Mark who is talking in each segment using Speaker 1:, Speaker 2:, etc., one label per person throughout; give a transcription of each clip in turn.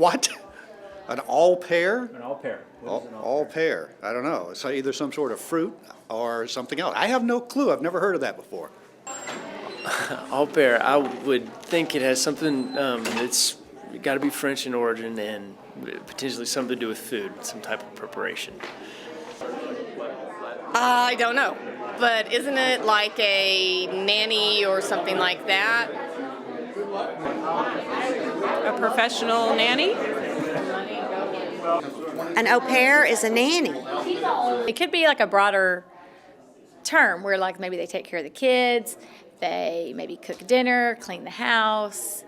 Speaker 1: what? An all pear?
Speaker 2: An all pear. What is an
Speaker 1: All pear. I don't know. It's either some sort of fruit or something else. I have no clue. I've never heard of that before.
Speaker 3: All pear, I would think it has something that's got to be French in origin and potentially something to do with food, some type of preparation.
Speaker 4: I don't know, but isn't it like a nanny or something like that?
Speaker 5: A professional nanny?
Speaker 6: An au pair is a nanny.
Speaker 7: It could be like a broader term where like maybe they take care of the kids, they maybe cook dinner, clean the house.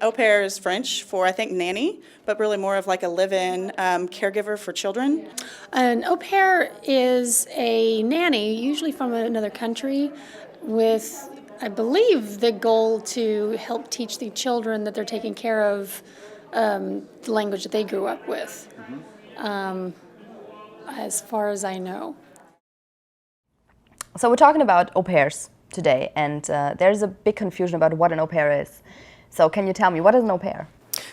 Speaker 8: Au pair is French for, I think, nanny, but really more of like a live-in caregiver for children.
Speaker 9: An au pair is a nanny, usually from another country, with, I believe, the goal to help teach the children that they're taking care of the language that they grew up with, as far as I know.
Speaker 10: So we're talking about au pairs today, and there's a big confusion about what an au pair is. So can you tell me, what is an au pair?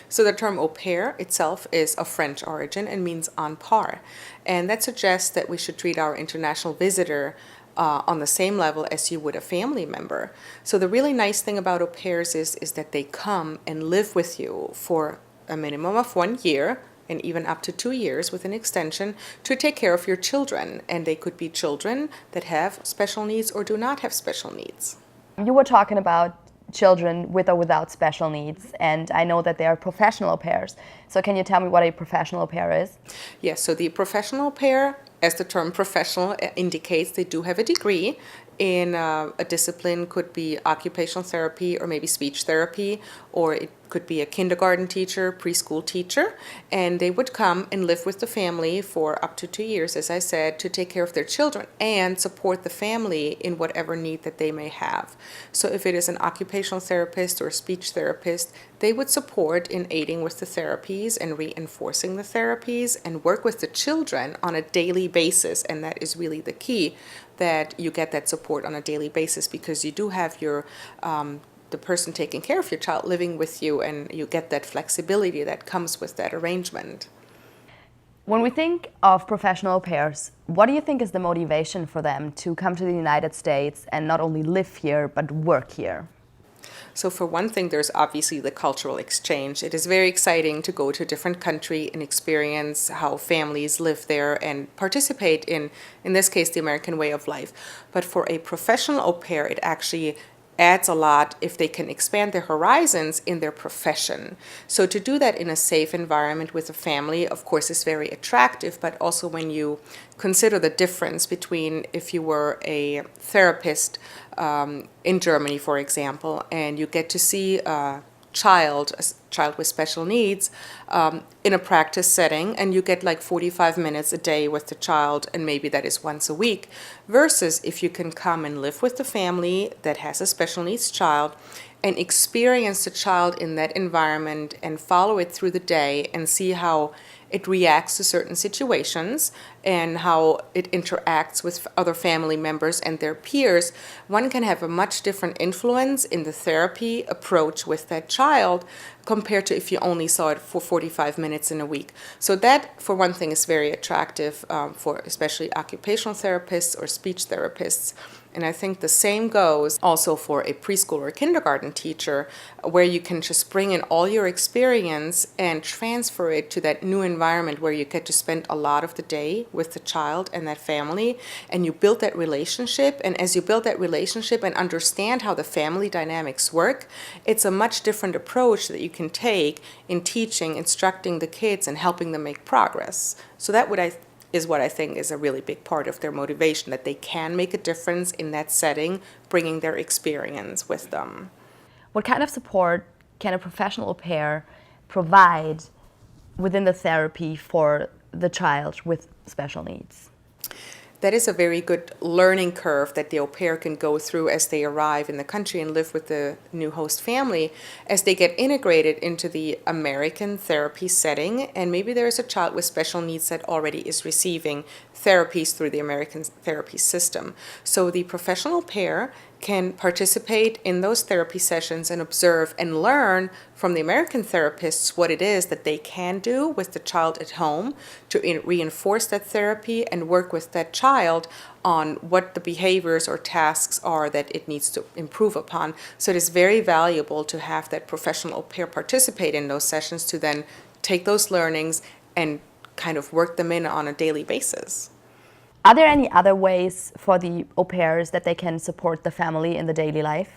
Speaker 11: So the term au pair itself is of French origin and means on par. And that suggests that we should treat our international visitor on the same level as you would a family member. So the really nice thing about au pairs is that they come and live with you for a minimum of 1 year and even up to 2 years with an extension to take care of your children. And they could be children that have special needs or do not have special needs.
Speaker 10: You were talking about children with or without special needs, and I know that they are professional au pairs. So can you tell me what a professional au pair is?
Speaker 11: Yes, so the professional au pair, as the term professional indicates, they do have a degree in a discipline, could be occupational therapy or maybe speech therapy, or it could be a kindergarten teacher, preschool teacher, and they would come and live with the family for up to 2 years, as I said, to take care of their children and support the family in whatever need that they may have. So if it is an occupational therapist or a speech therapist, they would support in aiding with the therapies and reinforcing the therapies and work with the children on a daily basis, and that is really the key, that you get that support on a daily basis, because you do have your the person taking care of your child living with you, and you get that flexibility that comes with that arrangement.
Speaker 10: When we think of professional au pairs, what do you think is the motivation for them to come to the United States and not only live here but work here?
Speaker 11: So for one thing, there's obviously the cultural exchange. It is very exciting to go to a different country and experience how families live there and participate in this case, the American way of life. But for a professional au pair, it actually adds a lot if they can expand their horizons in their profession. So to do that in a safe environment with a family, of course, is very attractive, but also when you consider the difference between if you were a therapist in Germany, for example, and you get to see a child with special needs in a practice setting, and you get like 45 minutes a day with the child, and maybe that is once a week, versus if you can come and live with the family that has a special needs child and experience the child in that environment and follow it through the day and see how it reacts to certain situations and how it interacts with other family members and their peers, one can have a much different influence in the therapy approach with that child compared to if you only saw it for 45 minutes in a week. So that, for one thing, is very attractive for especially occupational therapists or speech therapists. And I think the same goes also for a preschool or kindergarten teacher, where you can just bring in all your experience and transfer it to that new environment where you get to spend a lot of the day with the child and that family, and you build that relationship. And as you build that relationship and understand how the family dynamics work, it's a much different approach that you can take in teaching, instructing the kids, and helping them make progress. So that is what I think is a really big part of their motivation, that they can make a difference in that setting, bringing their experience with them.
Speaker 10: What kind of support can a professional au pair provide within the therapy for the child with special needs?
Speaker 11: That is a very good learning curve that the au pair can go through as they arrive in the country and live with the new host family, as they get integrated into the American therapy setting, and maybe there is a child with special needs that already is receiving therapies through the American therapy system. So the professional pair can participate in those therapy sessions and observe and learn from the American therapists what it is that they can do with the child at home to reinforce that therapy and work with that child on what the behaviors or tasks are that it needs to improve upon. So it is very valuable to have that professional au pair participate in those sessions to then take those learnings and kind of work them in on a daily basis.
Speaker 10: Are there any other ways for the au pairs that they can support the family in the daily life?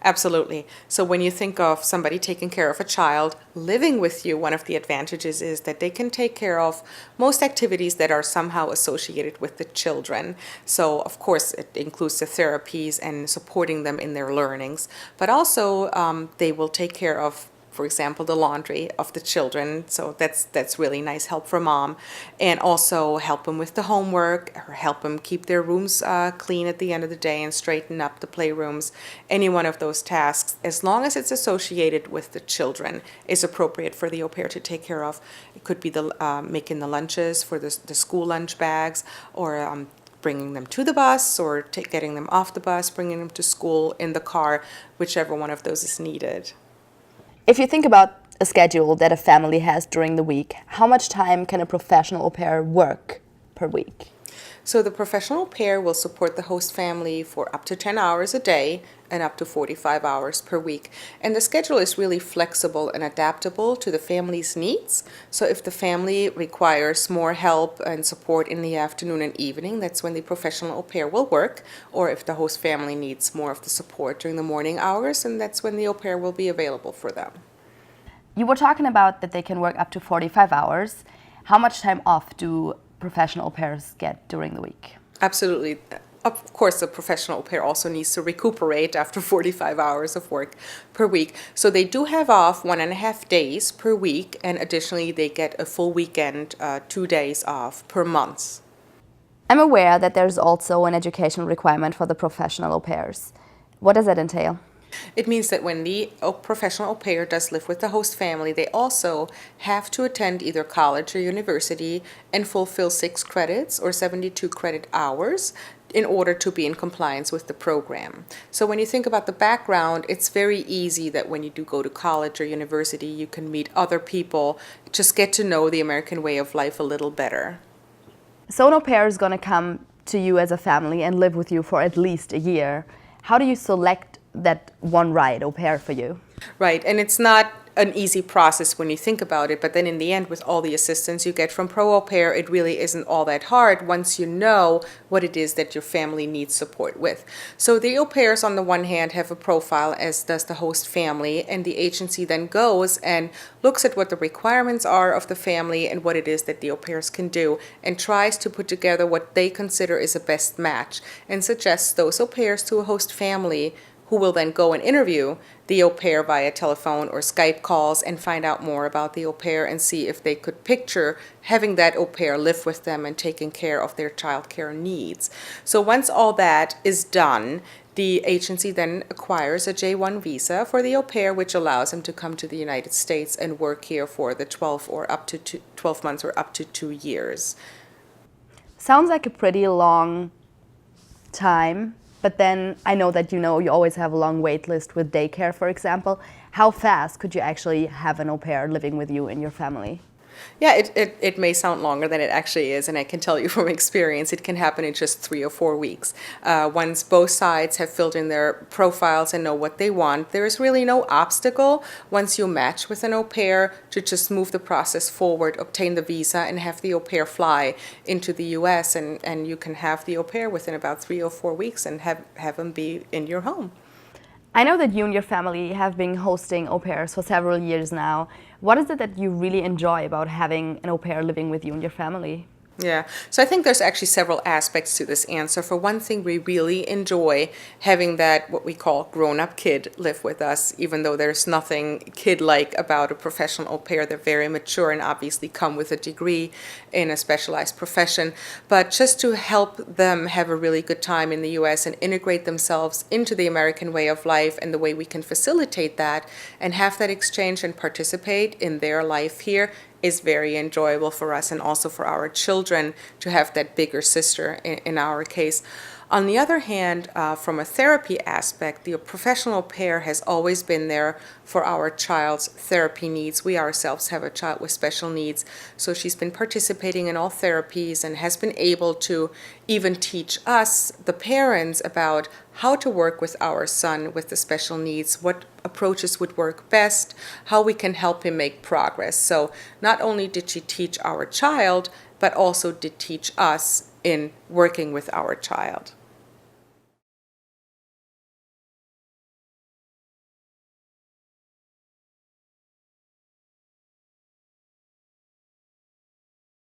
Speaker 11: Absolutely. So when you think of somebody taking care of a child living with you, one of the advantages is that they can take care of most activities that are somehow associated with the children. So of course it includes the therapies and supporting them in their learnings, but also they will take care of, for example, the laundry of the children. So that's really nice help for mom. And also help them with the homework, or help them keep their rooms clean at the end of the day and straighten up the playrooms. Any one of those tasks, as long as it's associated with the children, is appropriate for the au pair to take care of. It could be the making the lunches for the school lunch bags, or bringing them to the bus, or getting them off the bus, bringing them to school in the car, whichever one of those is needed.
Speaker 10: If you think about a schedule that a family has during the week, how much time can a professional au pair work per week?
Speaker 11: So the professional au pair will support the host family for up to 10 hours a day and up to 45 hours per week. And the schedule is really flexible and adaptable to the family's needs. So if the family requires more help and support in the afternoon and evening, that's when the professional au pair will work. Or if the host family needs more of the support during the morning hours, and that's when the au pair will be available for them.
Speaker 10: You were talking about that they can work up to 45 hours. How much time off do professional au pairs get during the week?
Speaker 11: Absolutely. Of course, the professional au pair also needs to recuperate after 45 hours of work per week. So they do have off 1.5 days per week, and additionally they get a full weekend, 2 days off per month.
Speaker 10: I'm aware that there's also an education requirement for the professional au pairs. What does that entail?
Speaker 11: It means that when the professional au pair does live with the host family, they also have to attend either college or university and fulfill 6 credits or 72 credit hours in order to be in compliance with the program. So when you think about the background, it's very easy that when you do go to college or university, you can meet other people, just get to know the American way of life a little better.
Speaker 10: So an au pair is going to come to you as a family and live with you for at least a year. How do you select that one right au pair for you?
Speaker 11: Right, and it's not an easy process when you think about it, but then in the end, with all the assistance you get from Pro Au Pair, it really isn't all that hard once you know what it is that your family needs support with. So the au pairs on the one hand have a profile, as does the host family, and the agency then goes and looks at what the requirements are of the family and what it is that the au pairs can do, and tries to put together what they consider is a best match, and suggests those au pairs to a host family, who will then go and interview the au pair via telephone or Skype calls and find out more about the au pair and see if they could picture having that au pair live with them and taking care of their childcare needs. So once all that is done, the agency then acquires a J-1 visa for the au pair, which allows him to come to the United States and work here for the 12 months or up to 2 years.
Speaker 10: Sounds like a pretty long time. But then I know that you always have a long wait list with daycare, for example. How fast could you actually have an au pair living with you in your family?
Speaker 11: Yeah, it may sound longer than it actually is, and I can tell you from experience it can happen in just 3 or 4 weeks. Once both sides have filled in their profiles and know what they want, there is really no obstacle once you match with an au pair to just move the process forward, obtain the visa, and have the au pair fly into the U.S., and you can have the au pair within about 3 or 4 weeks and have them be in your home.
Speaker 10: I know that you and your family have been hosting au pairs for several years now. What is it that you really enjoy about having an au pair living with you and your family?
Speaker 11: Yeah, so I think there's actually several aspects to this answer. For one thing, we really enjoy having that, what we call grown-up kid, live with us, even though there's nothing kid-like about a professional au pair. They're very mature and obviously come with a degree in a specialized profession. But just to help them have a really good time in the U.S. and integrate themselves into the American way of life and the way we can facilitate that and have that exchange and participate in their life here is very enjoyable for us and also for our children to have that bigger sister in our case. On the other hand, from a therapy aspect, the professional pair has always been there for our child's therapy needs. We ourselves have a child with special needs, so she's been participating in all therapies and has been able to even teach us, the parents, about how to work with our son with the special needs, what approaches would work best, how we can help him make progress. So not only did she teach our child, but also did teach us in working with our child.